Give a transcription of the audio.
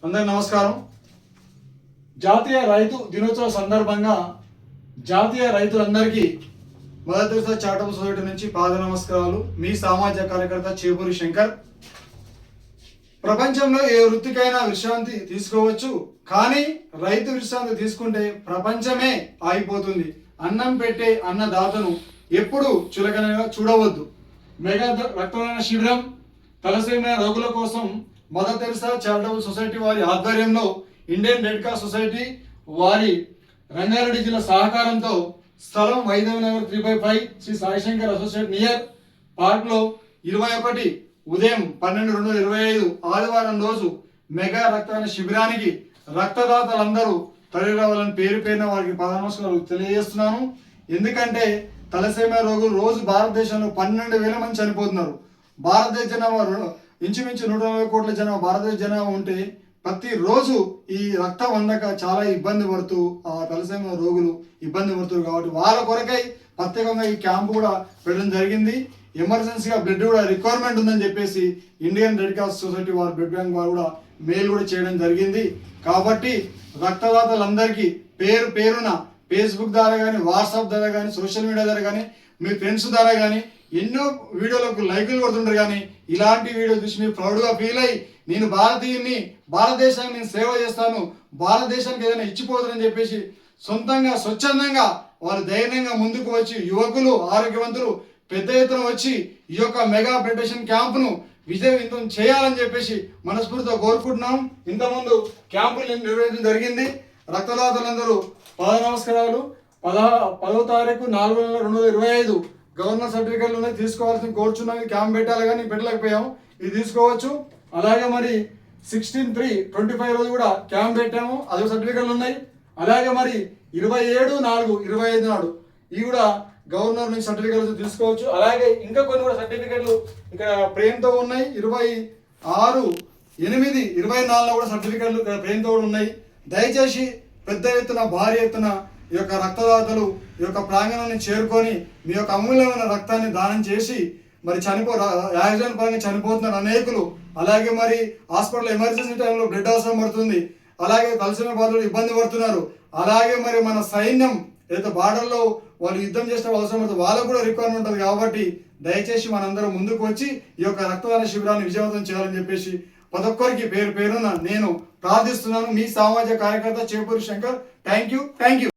అందరికీ నమస్కారం. జాతీయ రైతు దినోత్సవ సందర్భంగా జాతీయ రైతులందరికీ మదర్ తెరెసా చారిటబుల్ సొసైటీ నుంచి పాద నమస్కారాలు. మీ సామాజిక కార్యకర్త చేపూరి శంకర్. ప్రపంచంలో ఏ వృత్తికైనా విశ్రాంతి తీసుకోవచ్చు, కానీ రైతు విశ్రాంతి తీసుకుంటే ప్రపంచమే ఆగిపోతుంది. అన్నం పెట్టే అన్నదాతను ఎప్పుడు చులకనగా చూడవద్దు. మెగా రక్తదాన శిబిరం తలసేమియా రోగుల కోసం మదర్ తెరెసా చారిటబుల్ సొసైటీ వారి ఆధ్వర్యంలో ఇండియన్ రెడ్ క్రాస్ సొసైటీ వారి రంగారెడ్డి జిల్లా సహకారంతో స్థలం Vaidya Nagar 3/5 Shri Saishankar associate near park లో 21 ఉదయం 12/2/25 ఆదివారం రోజు మెగా రక్తదాన శిబిరానికి రక్తదాతలందరూ తరలి రావాలని పేరు పేరున వారికి నమస్కారాలు తెలియజేస్తున్నాను. ఎందుకంటే తలసేమియా రోగులు రోజు భారతదేశంలో 12,000 మంది చనిపోతున్నారు. భారతదేశ జనాభా ఇంచుమించు 140 కోట్ల జనాభా భారతదేశ జనాభా ఉంటే ప్రతిరోజు ఈ రక్తం అందక చాలా ఇబ్బంది పడుతూ ఆ తలసేమియా రోగులు ఇబ్బంది పడుతున్నారు. కాబట్టి వాళ్ళ కొరకై ప్రత్యేకంగా ఈ క్యాంపు కూడా పెట్టడం జరిగింది. ఎమర్జెన్సీగా బ్లడ్ కూడా రిక్వైర్మెంట్ ఉందని చెప్పేసి ఇండియన్ రెడ్ క్రాస్ సొసైటీ వారు బ్లడ్ బ్యాంక్ వారు కూడా మెయిల్ కూడా చేయడం జరిగింది. కాబట్టి రక్తదాతలందరికీ పేరు పేరున ఫేస్బుక్ ద్వారా కానీ, వాట్సాప్ ద్వారా కానీ, సోషల్ మీడియా ద్వారా కానీ, మీ ఫ్రెండ్స్ ద్వారా కానీ ఎన్నో వీడియోలకు లైకులు కొడుతుంటారు. కానీ ఇలాంటి వీడియో చూసి మీరు ప్రౌడ్గా ఫీల్ అయ్యి నేను భారతీయుని, భారతదేశానికి నేను సేవ చేస్తాను, భారతదేశానికి ఏదైనా ఇచ్చిపోతానని చెప్పేసి సొంతంగా స్వచ్ఛందంగా వారు ధైర్యంగా ముందుకు వచ్చి యువకులు, ఆరోగ్యవంతులు పెద్ద ఎత్తున వచ్చి ఈ యొక్క మెగా బ్లడ్ డొనేషన్ క్యాంపును విజయవంతం చేయాలని చెప్పేసి మనస్ఫూర్తిగా కోరుకుంటున్నాం. ఇంతకుముందు క్యాంపులు నిర్వహించడం జరిగింది. రక్తదాతలందరూ పాద నమస్కారాలు. 10వ తారీఖు 4/4/2025 గవర్నర్ సర్టిఫికెట్లు ఉన్నాయి, తీసుకోవాల్సింది కోరుచున్నాం. క్యాంప్ పెట్టాలి కానీ పెట్టలేకపోయాము, ఇది తీసుకోవచ్చు. అలాగే మరి 16/3/25 రోజు కూడా క్యాంప్ పెట్టాము, అది సర్టిఫికెట్లు ఉన్నాయి. అలాగే మరి 27/4/25 నాడు ఇవి కూడా గవర్నర్ నుంచి సర్టిఫికెట్లు తీసుకోవచ్చు. అలాగే ఇంకా కొన్ని కూడా సర్టిఫికెట్లు ఇక్కడ ప్రేమ్తో ఉన్నాయి. 26/8/24 కూడా సర్టిఫికెట్లు ప్రేమ్తో కూడా ఉన్నాయి. దయచేసి పెద్ద ఎత్తున భారీ ఎత్తున ఈ యొక్క రక్తదాతలు ఈ యొక్క ప్రాంగణాన్ని చేరుకొని మీ యొక్క అమూల్యమైన రక్తాన్ని దానం చేసి మరి యాక్సిడెంట్ పరంగా చనిపోతున్నారు అనేకులు. అలాగే మరి హాస్పిటల్ ఎమర్జెన్సీ టైంలో బ్లడ్ అవసరం పడుతుంది. అలాగే తలసేమియా బాధితులు ఇబ్బంది పడుతున్నారు. అలాగే మరి మన సైన్యం ఏదైతే బార్డర్లో వాళ్ళు యుద్ధం చేసిన అవసరం పడుతుంది, వాళ్ళకు కూడా రిక్వైర్మెంట్ ఉంటుంది. కాబట్టి దయచేసి మనందరం ముందుకు వచ్చి ఈ యొక్క రక్తదాన శిబిరాన్ని విజయవంతం చేయాలని చెప్పేసి ప్రతి ఒక్కరికి పేరు పేరున నేను ప్రార్థిస్తున్నాను. మీ సామాజిక కార్యకర్త చేపూరి శంకర్. Thank you.